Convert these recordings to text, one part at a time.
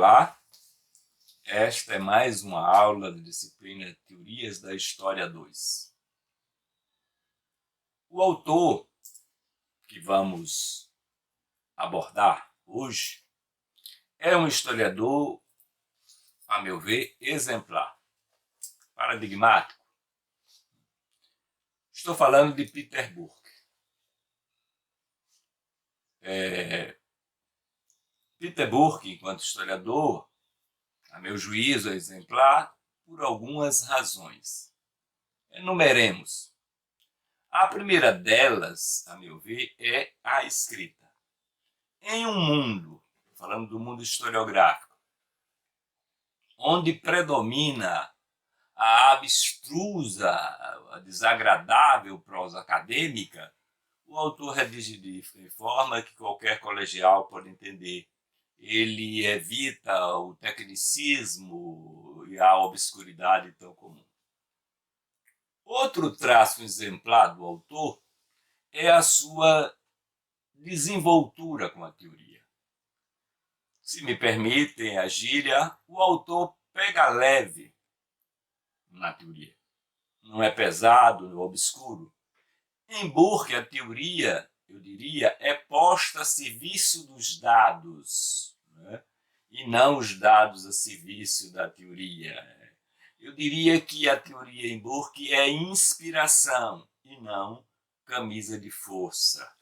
Olá, esta é mais uma aula da disciplina Teorias da História 2. O autor que vamos abordar hoje é um historiador, a meu ver, exemplar, paradigmático. Estou falando de Peter Burke. Peter Burke, enquanto historiador, a meu juízo, é exemplar por algumas razões. Enumeremos. A primeira delas, a meu ver, é a escrita. Em um mundo, falando do mundo historiográfico, onde predomina a abstrusa, a desagradável prosa acadêmica, o autor redige de forma que qualquer colegial pode entender. Ele evita o tecnicismo e a obscuridade tão comum. Outro traço exemplar do autor é a sua desenvoltura com a teoria. Se me permitem a gíria, o autor pega leve na teoria. Não é pesado, não é obscuro. Em Burke, a teoria, eu diria, é posta a serviço dos dados, né? E não os dados a serviço da teoria. Eu diria que a teoria em Burke é inspiração e não camisa de força,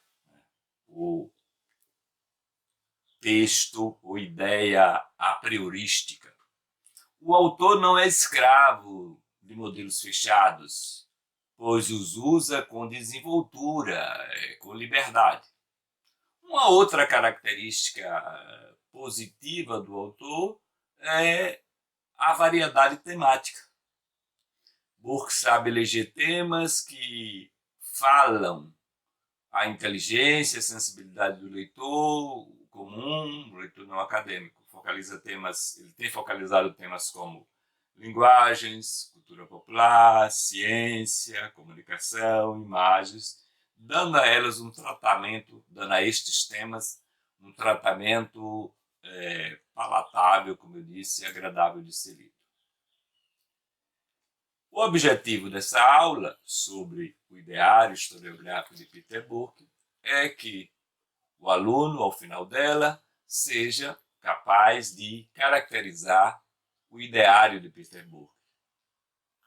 ou texto ou ideia a priorística. O autor não é escravo de modelos fechados, pois os usa com desenvoltura, com liberdade. Uma outra característica positiva do autor é a variedade temática. Burke sabe eleger temas que falam à inteligência, à sensibilidade do leitor comum, do leitor não acadêmico. Ele tem focalizado temas como linguagens, cultura popular, ciência, comunicação, imagens, dando a elas dando a estes temas um tratamento palatável, como eu disse, agradável de ser lido. O objetivo dessa aula sobre o ideário historiográfico de Peter Burke é que o aluno, ao final dela, seja capaz de caracterizar o ideário de Peter Burke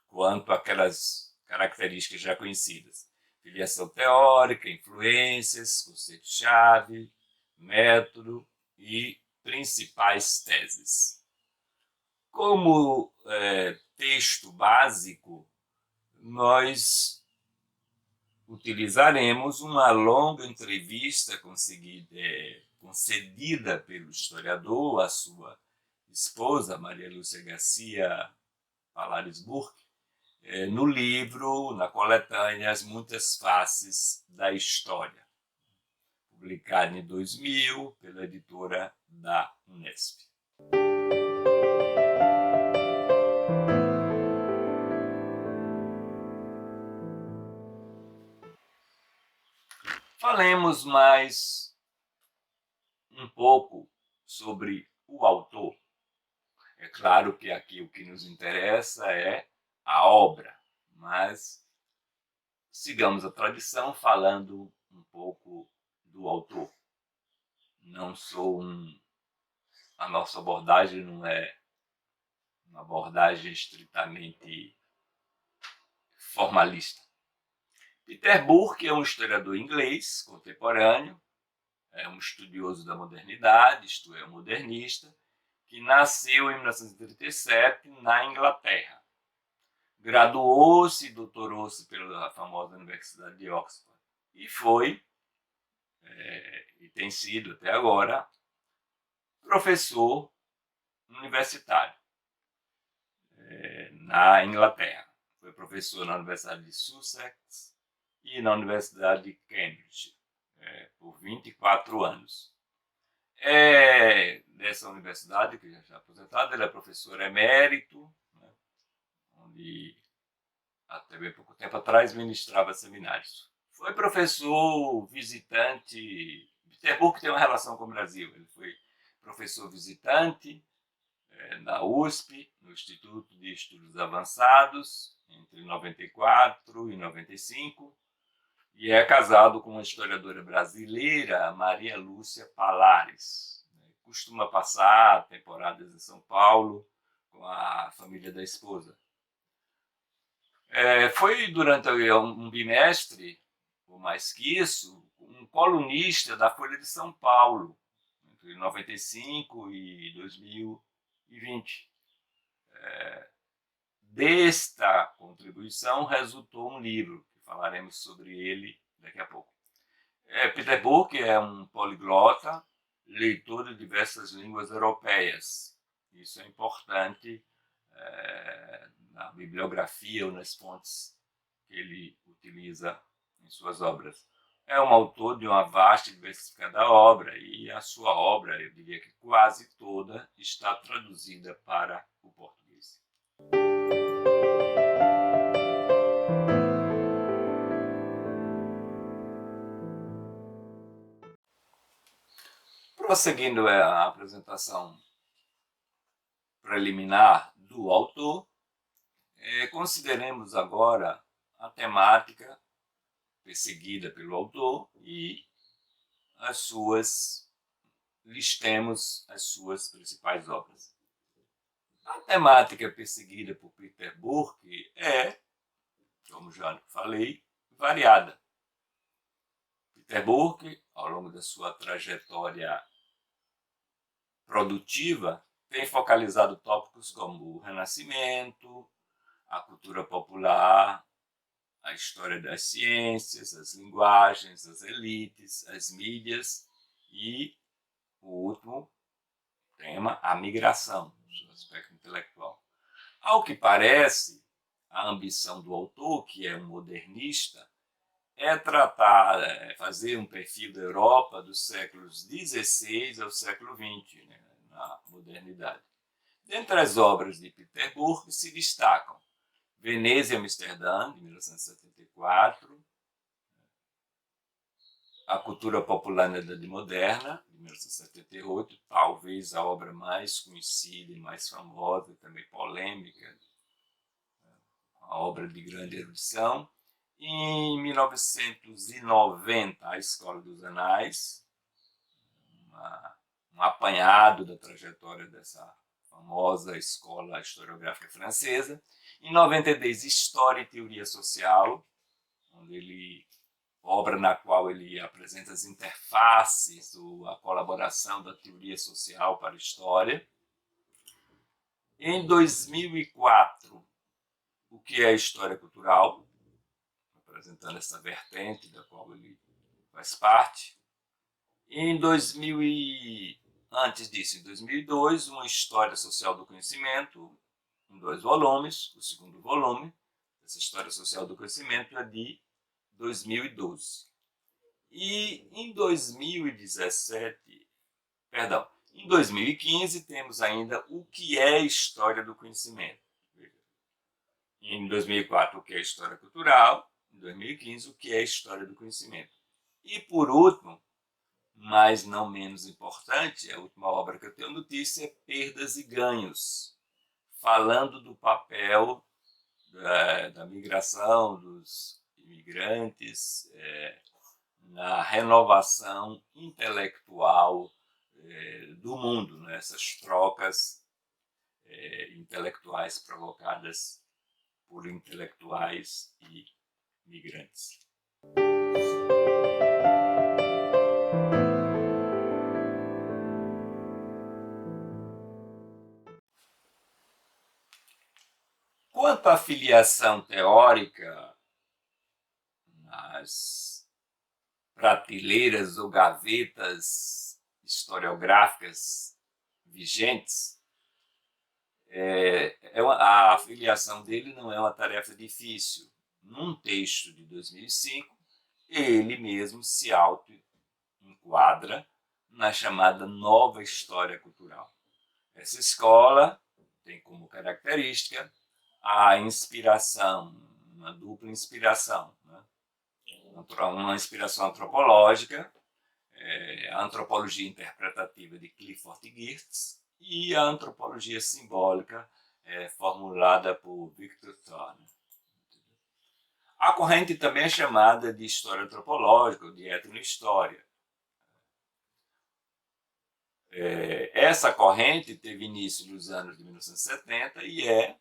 quanto àquelas características já conhecidas: filiação teórica, influências, conceito-chave, método e principais teses. Como texto básico, nós utilizaremos uma longa entrevista concedida pelo historiador à sua esposa, Maria Lúcia Garcia Palhares Burke, no livro, na coletânea As Muitas Faces da História, publicado em 2000 pela editora da Unesp. Falemos mais um pouco sobre o autor. É claro que aqui o que nos interessa é a obra, mas sigamos a tradição falando um pouco do autor. A nossa abordagem não é uma abordagem estritamente formalista. Peter Burke é um historiador inglês contemporâneo, é um estudioso da modernidade, isto é, um modernista, que nasceu em 1937 na Inglaterra. Graduou-se e doutorou-se pela famosa Universidade de Oxford e e tem sido até agora, professor universitário na Inglaterra. Foi professor na Universidade de Sussex e na Universidade de Cambridge por 24 anos. Dessa universidade, que já está aposentado, ele é professor emérito, né, onde até bem pouco tempo atrás ministrava seminários. Foi professor visitante. Peter Burke tem uma relação com o Brasil. Ele foi professor visitante na USP, no Instituto de Estudos Avançados, entre 94 e 95, e é casado com uma historiadora brasileira, Maria Lúcia Palares. Costuma passar temporadas em São Paulo com a família da esposa. Foi durante um bimestre, ou mais que isso, um colunista da Folha de São Paulo, entre 95 e 2020. Desta contribuição resultou um livro, que falaremos sobre ele daqui a pouco. Peter Burke é um poliglota, leitor de diversas línguas europeias. Isso é importante na bibliografia ou nas fontes que ele utiliza em suas obras. É um autor de uma vasta e diversificada obra, e a sua obra, eu diria que quase toda, está traduzida para o português. Prosseguindo a apresentação preliminar do autor, consideremos agora a temática perseguida pelo autor e listemos as suas principais obras. A temática perseguida por Peter Burke é, como já falei, variada. Peter Burke, ao longo da sua trajetória produtiva, tem focalizado tópicos como o Renascimento, a cultura popular, a história das ciências, as linguagens, as elites, as mídias e o último tema, a migração, no seu aspecto intelectual. Ao que parece, a ambição do autor, que é um modernista, é fazer um perfil da Europa dos séculos XVI ao século XX, né, na modernidade. Dentre as obras de Peter Burke se destacam Veneza e Amsterdã, de 1974, A Cultura Popular na Idade Moderna, de 1978, talvez a obra mais conhecida e mais famosa, também polêmica, uma obra de grande erudição. Em 1990, A Escola dos Anais, um apanhado da trajetória dessa famosa escola historiográfica francesa. Em 92, História e Teoria Social, obra na qual ele apresenta as interfaces, a colaboração da teoria social para a história. Em 2004, O que é História Cultural, apresentando essa vertente da qual ele faz parte. Antes disso, em 2002, Uma História Social do Conhecimento, em 2 volumes. O segundo volume dessa História Social do Conhecimento é de 2012. E em 2015, temos ainda O que é História do Conhecimento. Em 2004, O que é História Cultural. Em 2015, O que é História do Conhecimento. E, por último, mas não menos importante, a última obra que eu tenho notícia é Perdas e Ganhos, falando do papel da migração dos imigrantes na renovação intelectual do mundo, né? Essas trocas intelectuais provocadas por intelectuais e migrantes. Quanto à filiação teórica, nas prateleiras ou gavetas historiográficas vigentes, a filiação dele não é uma tarefa difícil. Num texto de 2005, ele mesmo se auto-enquadra na chamada Nova História Cultural. Essa escola tem como característica a inspiração, uma dupla inspiração, né? Uma inspiração antropológica, a antropologia interpretativa de Clifford Geertz, e a antropologia simbólica, formulada por Victor Thorne. A corrente também é chamada de história antropológica ou de etnohistória. Essa corrente teve início nos anos de 1970 e é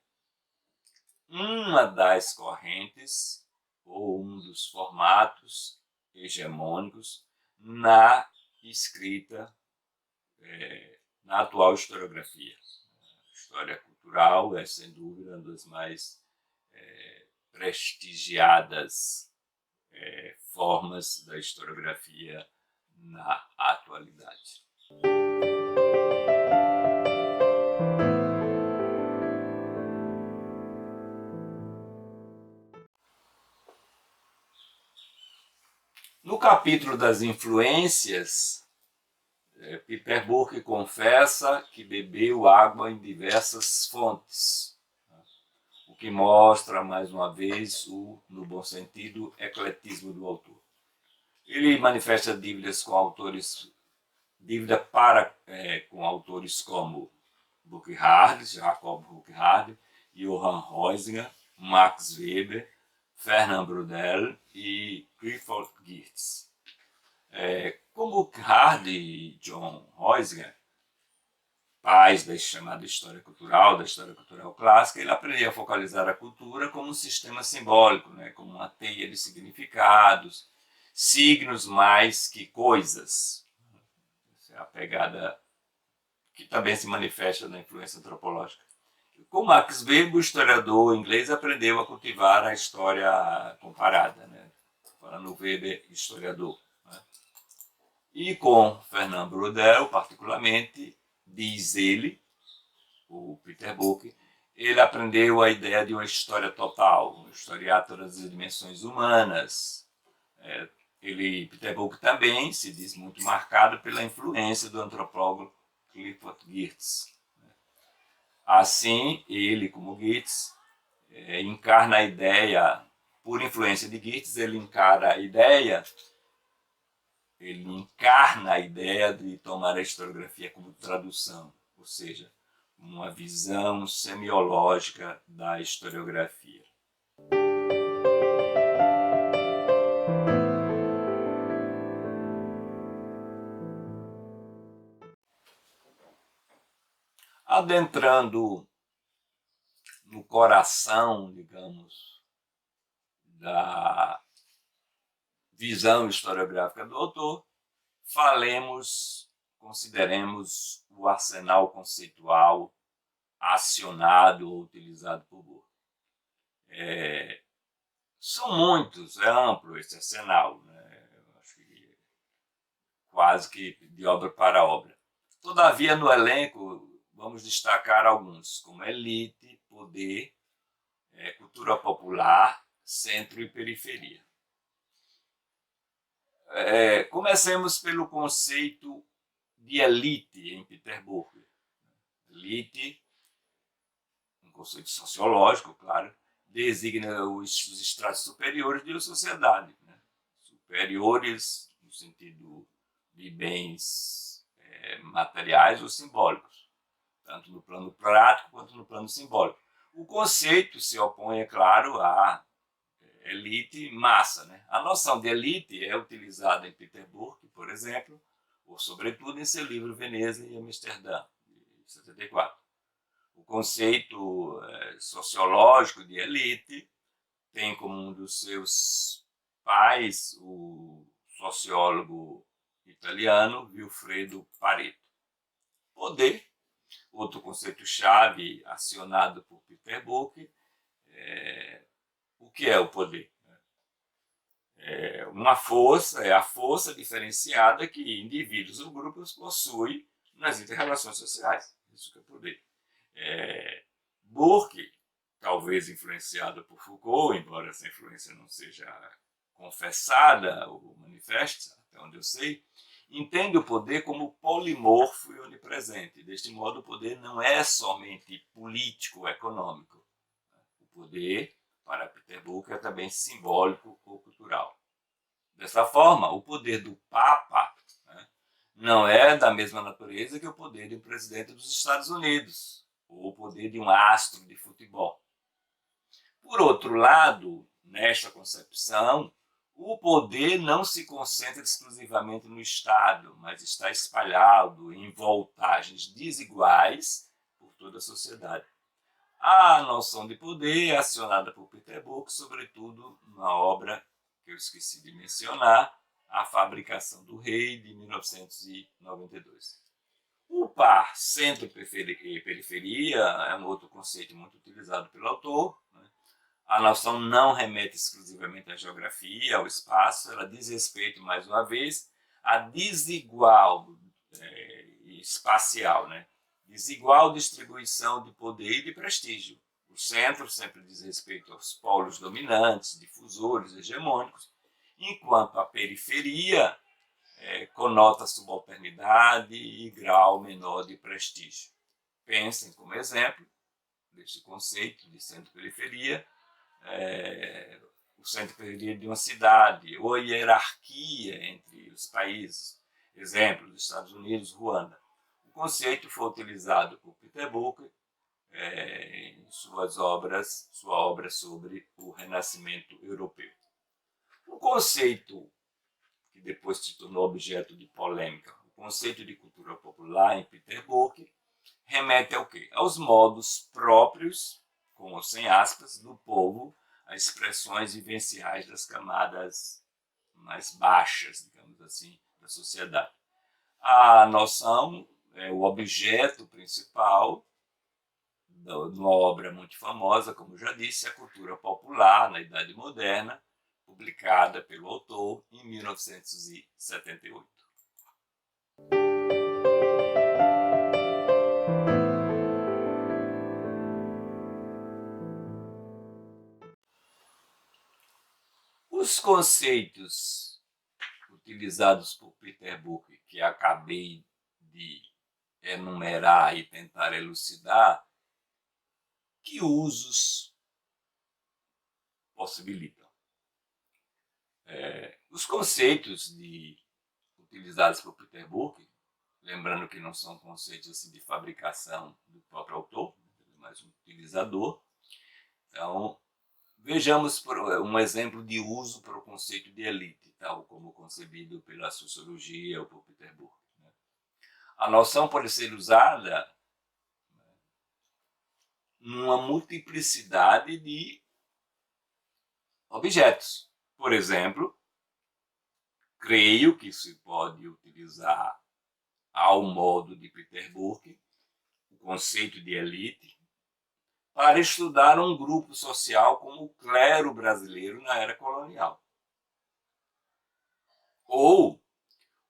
uma das correntes ou um dos formatos hegemônicos na escrita, na atual historiografia. A história cultural é, sem dúvida, uma das mais prestigiadas formas da historiografia na atualidade. No capítulo das influências, Peter Burke confessa que bebeu água em diversas fontes, o que mostra, mais uma vez, no bom sentido, ecletismo do autor. Ele manifesta dívidas com autores, com autores como Burckhardt, Jacob Burckhardt, Johann Huizinga, Max Weber, Fernand Braudel e Clifford Geertz. Com Burckhardt e John Huizinga, pais da chamada história cultural clássica, ele aprendeu a focalizar a cultura como um sistema simbólico, como uma teia de significados, signos mais que coisas. Essa é a pegada que também se manifesta na influência antropológica. Com Max Weber, o historiador inglês aprendeu a cultivar a história comparada, falando Weber, historiador. E com Fernand Braudel, particularmente, diz ele, o Peter Burke, ele aprendeu a ideia de uma história total, historiar todas as dimensões humanas. Peter Burke também se diz muito marcado pela influência do antropólogo Clifford Geertz. Assim, ele, como Geertz, encarna a ideia, por influência de Geertz, ele encarna a ideia de tomar a historiografia como tradução, ou seja, uma visão semiológica da historiografia. Adentrando no coração, digamos, da visão historiográfica do autor, consideremos o arsenal conceitual acionado ou utilizado por Burke. São muitos, é amplo esse arsenal, acho que quase que de obra para obra. Todavia, no elenco, vamos destacar alguns, como elite, poder, cultura popular, centro e periferia. Comecemos pelo conceito de elite em Peter Burke. Elite, um conceito sociológico, claro, designa os estratos superiores de uma sociedade. Superiores no sentido de bens materiais ou simbólicos, tanto no plano prático quanto no plano simbólico. O conceito se opõe, é claro, à elite massa. A noção de elite é utilizada em Peter Burke, por exemplo, ou sobretudo em seu livro Veneza e Amsterdã, de 74. O conceito sociológico de elite tem como um dos seus pais o sociólogo italiano Vilfredo Pareto. Poder, outro conceito-chave acionado por Peter Burke, o que é o poder? Uma força, é a força diferenciada que indivíduos ou grupos possuem nas inter-relações sociais. Isso que é poder. Burke, talvez influenciado por Foucault, embora essa influência não seja confessada ou manifesta, até onde eu sei, entende o poder como polimorfo e onipresente. Deste modo, o poder não é somente político ou econômico. O poder, para Peter Burke, é também simbólico ou cultural. Dessa forma, o poder do Papa não é da mesma natureza que o poder de um presidente dos Estados Unidos ou o poder de um astro de futebol. Por outro lado, nesta concepção, o poder não se concentra exclusivamente no Estado, mas está espalhado em voltagens desiguais por toda a sociedade. A noção de poder é acionada por Peter Book, sobretudo na obra que eu esqueci de mencionar, A Fabricação do Rei, de 1992. O par centro e periferia é um outro conceito muito utilizado pelo autor. A noção não remete exclusivamente à geografia, ao espaço, ela diz respeito, mais uma vez, à desigual espacial, desigual distribuição de poder e de prestígio. O centro sempre diz respeito aos polos dominantes, difusores, hegemônicos, enquanto a periferia conota subalternidade e grau menor de prestígio. Pensem como exemplo deste conceito de centro-periferia, o centro-periferia de uma cidade, ou a hierarquia entre os países. Exemplo, dos Estados Unidos, Ruanda. O conceito foi utilizado por Peter Booker em sua obra sobre o Renascimento Europeu. O conceito que depois se tornou objeto de polêmica, o conceito de cultura popular em Peter Booker, remete ao quê? Aos modos próprios, com ou sem aspas, do povo, as expressões vivenciais das camadas mais baixas, digamos assim, da sociedade. A noção é o objeto principal de uma obra muito famosa, como já disse, a cultura popular na Idade Moderna, publicada pelo autor em 1978. Os conceitos utilizados por Peter Booker, que acabei de enumerar e tentar elucidar, que usos possibilitam? Os conceitos utilizados por Peter Booker, lembrando que não são conceitos assim, de fabricação do próprio autor, mas um utilizador. Então, vejamos um exemplo de uso para o conceito de elite, tal como concebido pela sociologia ou por Peter Booker. A noção pode ser usada numa multiplicidade de objetos. Por exemplo, creio que se pode utilizar ao modo de Peter Booker o conceito de elite para estudar um grupo social como o clero brasileiro na era colonial. Ou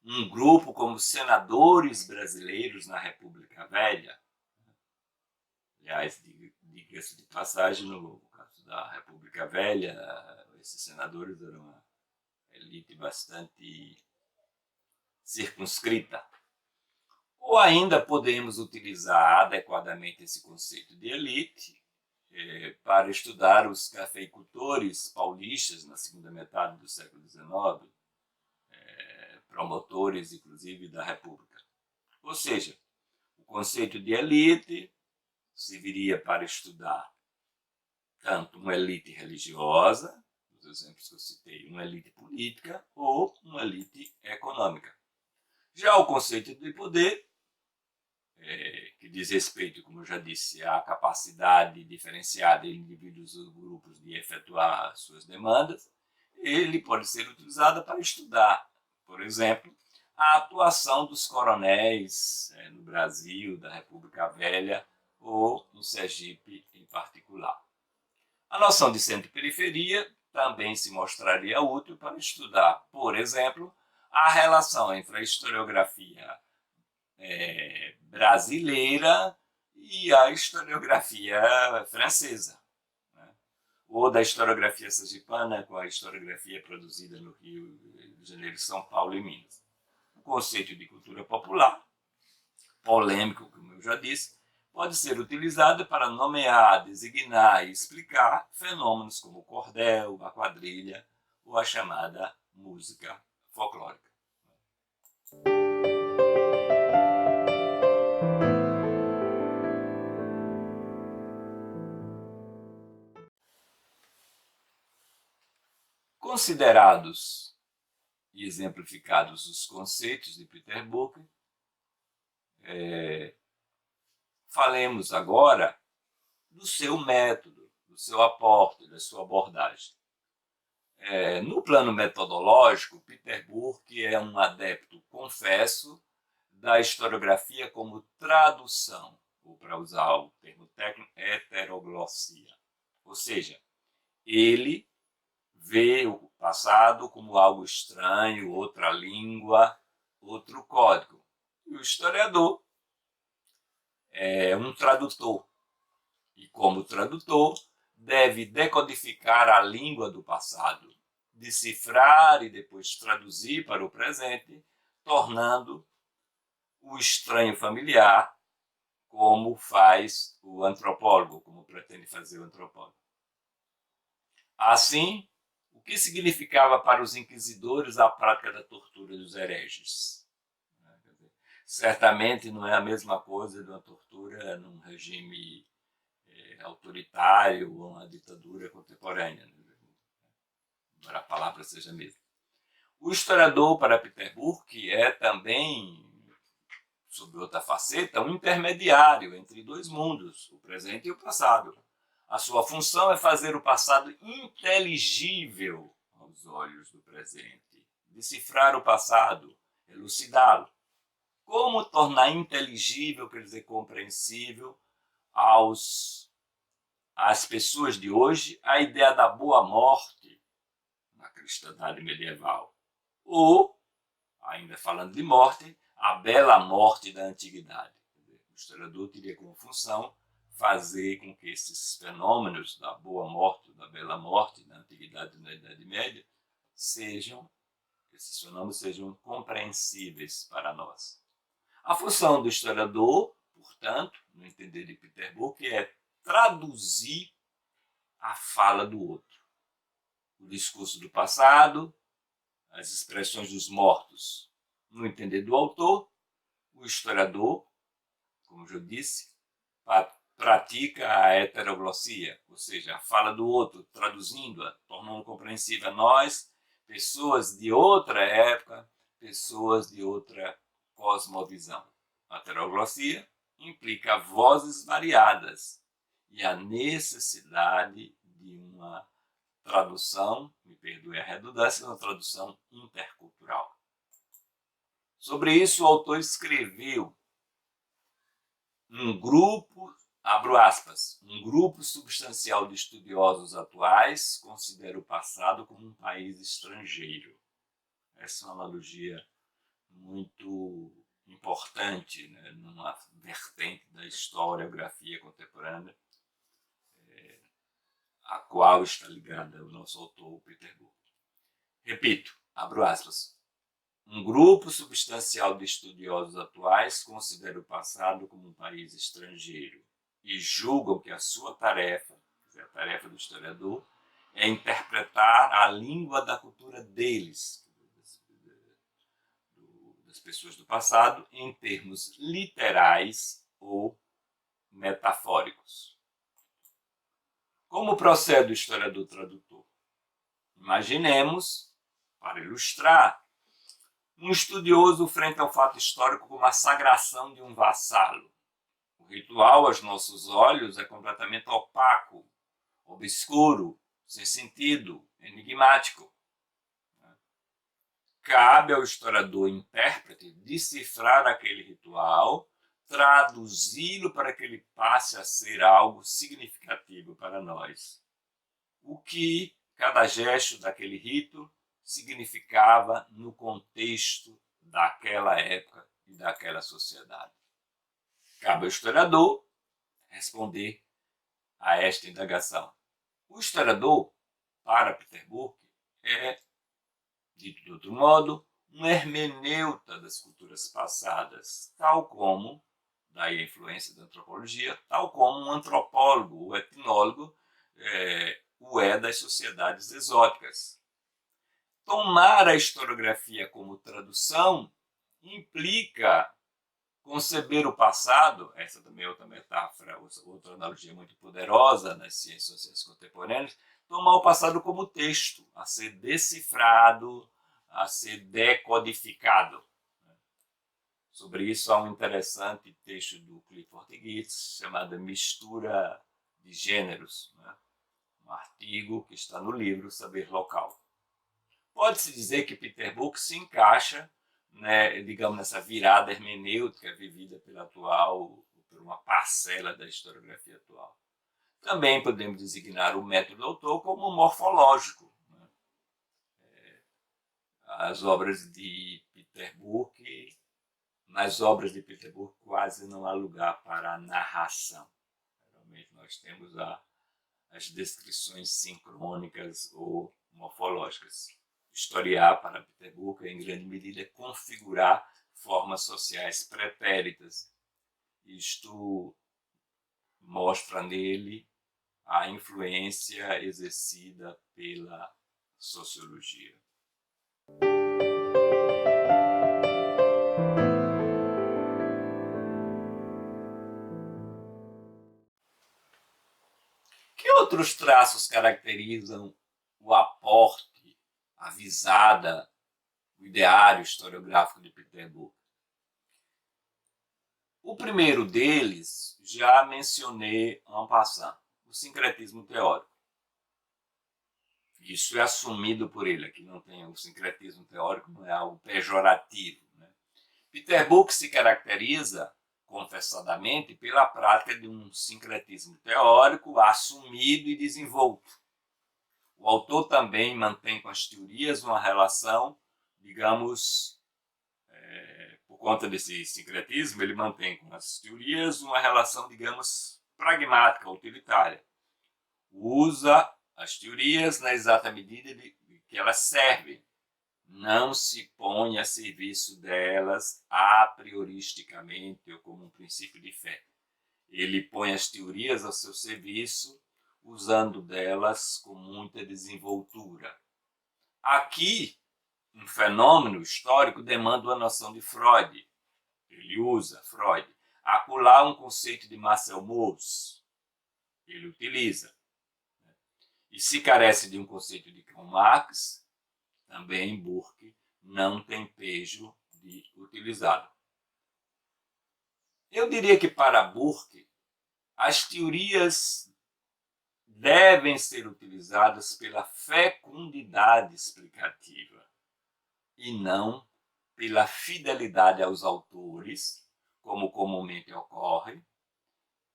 um grupo como senadores brasileiros na República Velha. Aliás, diga-se de passagem, no caso da República Velha, esses senadores eram uma elite bastante circunscrita. Ou ainda podemos utilizar adequadamente esse conceito de elite para estudar os cafeicultores paulistas na segunda metade do século XIX, promotores, inclusive, da República. Ou seja, o conceito de elite serviria para estudar tanto uma elite religiosa, os exemplos que eu citei, uma elite política ou uma elite econômica. Já o conceito de poder, que diz respeito, como eu já disse, à capacidade diferenciada de indivíduos ou grupos de efetuar suas demandas, ele pode ser utilizado para estudar, por exemplo, a atuação dos coronéis no Brasil, da República Velha ou no Sergipe em particular. A noção de centro e periferia também se mostraria útil para estudar, por exemplo, a relação entre a historiografia brasileira e a historiografia francesa, ou da historiografia sergipana com a historiografia produzida no Rio de Janeiro, São Paulo e Minas. O conceito de cultura popular, polêmico, como eu já disse, pode ser utilizado para nomear, designar e explicar fenômenos como o cordel, a quadrilha ou a chamada música folclórica. Considerados e exemplificados os conceitos de Peter Burke, falemos agora do seu método, do seu aporte, da sua abordagem. No plano metodológico, Peter Burke é um adepto, confesso, da historiografia como tradução, ou para usar o termo técnico, heteroglossia. Ou seja, ele vê o passado como algo estranho, outra língua, outro código. E o historiador é um tradutor. E como tradutor, deve decodificar a língua do passado, decifrar e depois traduzir para o presente, tornando o estranho familiar, como faz o antropólogo, como pretende fazer o antropólogo. Assim, o que significava para os inquisidores a prática da tortura dos hereges? Certamente não é a mesma coisa de uma tortura num regime autoritário ou uma ditadura contemporânea, embora a palavra seja a mesma. O historiador, para Peter Burke, é também, sob outra faceta, um intermediário entre dois mundos, o presente e o passado. A sua função é fazer o passado inteligível aos olhos do presente, decifrar o passado, elucidá-lo. Como tornar inteligível, quer dizer, compreensível às pessoas de hoje a ideia da boa morte na cristandade medieval? Ou, ainda falando de morte, a bela morte da antiguidade. O historiador teria como função fazer com que esses fenômenos da boa morte, da bela morte na antiguidade e na Idade Média, esses fenômenos sejam compreensíveis para nós. A função do historiador, portanto, no entender de Peter Burke, é traduzir a fala do outro. O discurso do passado, as expressões dos mortos. No entender do autor, o historiador, como já disse, pratica a heteroglossia, ou seja, a fala do outro, traduzindo-a, tornando compreensível a nós, pessoas de outra época, pessoas de outra cosmovisão. A heteroglossia implica vozes variadas e a necessidade de uma tradução, me perdoe a redundância, uma tradução intercultural. Sobre isso, o autor escreveu um grupo, abro aspas, um grupo substancial de estudiosos atuais considera o passado como um país estrangeiro. Essa é uma analogia muito importante, né, numa vertente da historiografia contemporânea, a qual está ligada o nosso autor Peter Burke. Repito, abro aspas, um grupo substancial de estudiosos atuais considera o passado como um país estrangeiro e julgam que a sua tarefa, a tarefa do historiador, é interpretar a língua da cultura deles, das pessoas do passado, em termos literais ou metafóricos. Como procede o historiador tradutor? Imaginemos, para ilustrar, um estudioso frente ao fato histórico como a sagração de um vassalo. O ritual, aos nossos olhos, é completamente opaco, obscuro, sem sentido, enigmático. Cabe ao historiador intérprete decifrar aquele ritual, traduzi-lo para que ele passe a ser algo significativo para nós. O que cada gesto daquele rito significava no contexto daquela época e daquela sociedade. Cabe ao historiador responder a esta indagação. O historiador, para Peter Burke, é, dito de outro modo, um hermeneuta das culturas passadas, tal como, daí a influência da antropologia, tal como um antropólogo ou etnólogo o é das sociedades exóticas. Tomar a historiografia como tradução implica conceber o passado, essa também é outra metáfora, outra analogia muito poderosa nas ciências sociais contemporâneas, tomar o passado como texto, a ser decifrado, a ser decodificado. Sobre isso há um interessante texto do Clifford Geertz chamado Mistura de Gêneros, um artigo que está no livro Saber Local. Pode-se dizer que Peter Book se encaixa, digamos, nessa virada hermenêutica vivida por uma parcela da historiografia atual. Também podemos designar o método autor como morfológico. As obras de Peter Book, nas obras de Peter Book quase não há lugar para a narração. Geralmente nós temos as descrições sincrônicas ou morfológicas. Historiar para Peter Book é, em grande medida, configurar formas sociais pretéritas. Isto mostra nele a influência exercida pela sociologia. Que outros traços caracterizam o aporte, a visada, o ideário historiográfico de Peter Book? O primeiro deles, já mencionei en passant, o sincretismo teórico. Isso é assumido por ele, aqui não tem o sincretismo teórico, não é algo pejorativo. Peter Book se caracteriza, confessadamente, pela prática de um sincretismo teórico assumido e desenvolto. O autor também mantém com as teorias uma relação, digamos, por conta desse sincretismo, ele mantém com as teorias uma relação, digamos, pragmática, utilitária. Usa as teorias na exata medida de que elas servem. Não se põe a serviço delas a prioristicamente ou como um princípio de fé. Ele põe as teorias ao seu serviço, usando delas com muita desenvoltura. Aqui, um fenômeno histórico demanda uma noção de Freud. Ele usa Freud. Acolá, um conceito de Marcel Mauss. Ele utiliza. E se carece de um conceito de Karl Marx, também Burke não tem pejo de utilizá-lo. Eu diria que para Burke, as teorias devem ser utilizadas pela fecundidade explicativa e não pela fidelidade aos autores, como comumente ocorre,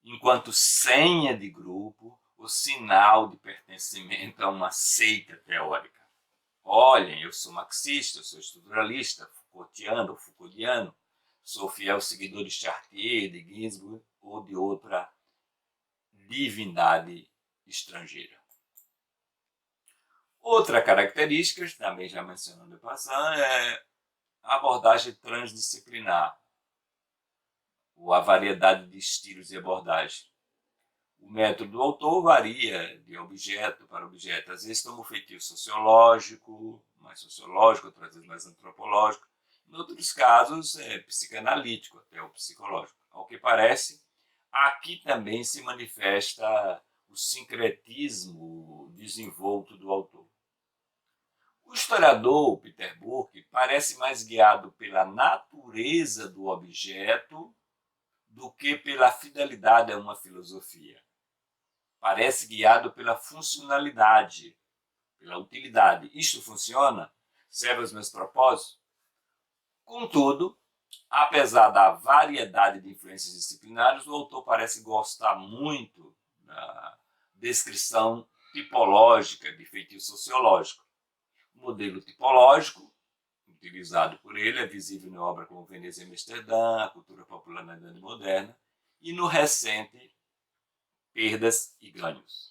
enquanto senha de grupo, o sinal de pertencimento a uma seita teórica. Olhem, eu sou marxista, eu sou estruturalista, Foucaultiano, sou fiel seguidor de Chartier, de Ginsburg ou de outra divindade estrangeira. Outra característica, também já mencionando passando, é a abordagem transdisciplinar, ou a variedade de estilos de abordagem. O método do autor varia de objeto para objeto. Às vezes toma um feitio sociológico, outras vezes mais antropológico. Em outros casos, é psicanalítico, até o psicológico. Ao que parece, aqui também se manifesta o sincretismo desenvolto do autor. O historiador Peter Book parece mais guiado pela natureza do objeto do que pela fidelidade a uma filosofia. Parece guiado pela funcionalidade, pela utilidade. Isto funciona? Serve aos meus propósitos? Contudo, apesar da variedade de influências disciplinares, o autor parece gostar muito da descrição tipológica de feitio sociológico. O modelo tipológico, utilizado por ele, é visível na obra como Veneza e Amsterdã, a cultura popular na Idade Moderna, e no recente, Perdas e Ganhos.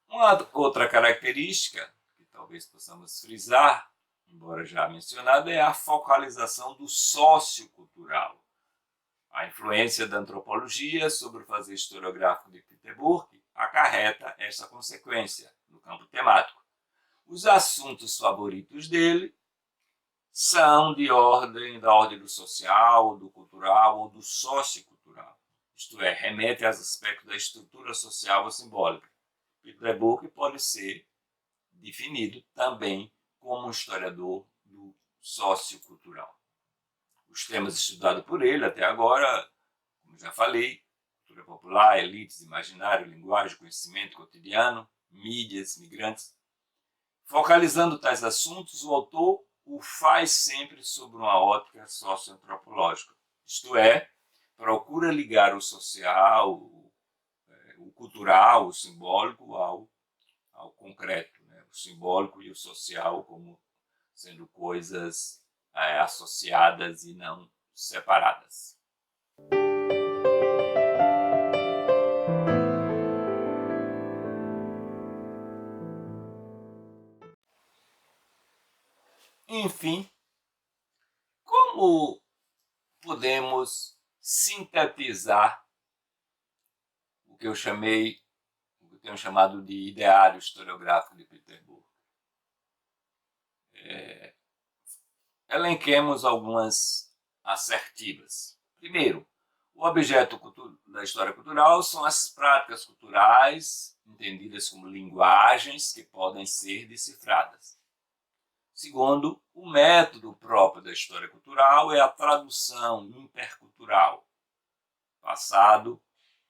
Uma outra característica, que talvez possamos frisar, embora já mencionada, é a focalização do sociocultural. A influência da antropologia sobre o fazer historiográfico de Peter Book acarreta essa consequência no campo temático. Os assuntos favoritos dele são da ordem do social, do cultural ou do sociocultural. isto é, remete aos aspectos da estrutura social ou simbólica. Peter Burke pode ser definido também como um historiador do sociocultural. Os temas estudados por ele até agora, como já falei, cultura popular, elites, imaginário, linguagem, conhecimento cotidiano, mídias, migrantes. Focalizando tais assuntos, o autor o faz sempre sob uma ótica socioantropológica, isto é, procura ligar o social, o cultural, o simbólico ao concreto, né? O simbólico e o social como sendo coisas associadas e não separadas. Enfim, como podemos sintetizar o que eu tenho chamado de ideário historiográfico de Peter Burke? Elenquemos algumas assertivas. Primeiro, o objeto da história cultural são as práticas culturais, entendidas como linguagens que podem ser decifradas. Segundo, o método próprio da história cultural é a tradução intercultural, passado,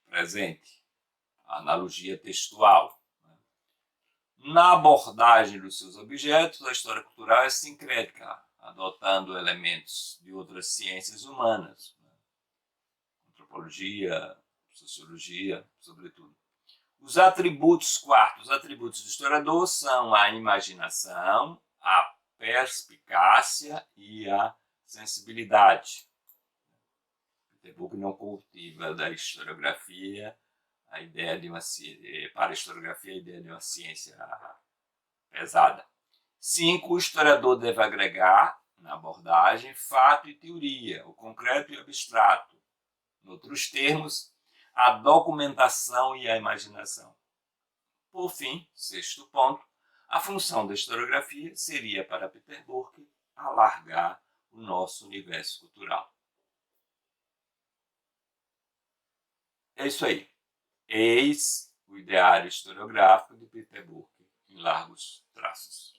presente, a analogia textual. Na abordagem dos seus objetos, a história cultural é sincrética, adotando elementos de outras ciências humanas, antropologia, sociologia, sobretudo. Os atributos do historiador são a imaginação, a perspicácia e a sensibilidade. Peter Burke não cultiva da historiografia a ideia de para a historiografia a ideia de uma ciência pesada. 5. O historiador deve agregar, na abordagem, fato e teoria, o concreto e o abstrato. Em outros termos, a documentação e a imaginação. Por fim, 6º ponto, a função da historiografia seria, para Peter Burke, alargar o nosso universo cultural. É isso aí. Eis o ideário historiográfico de Peter Burke, em largos traços.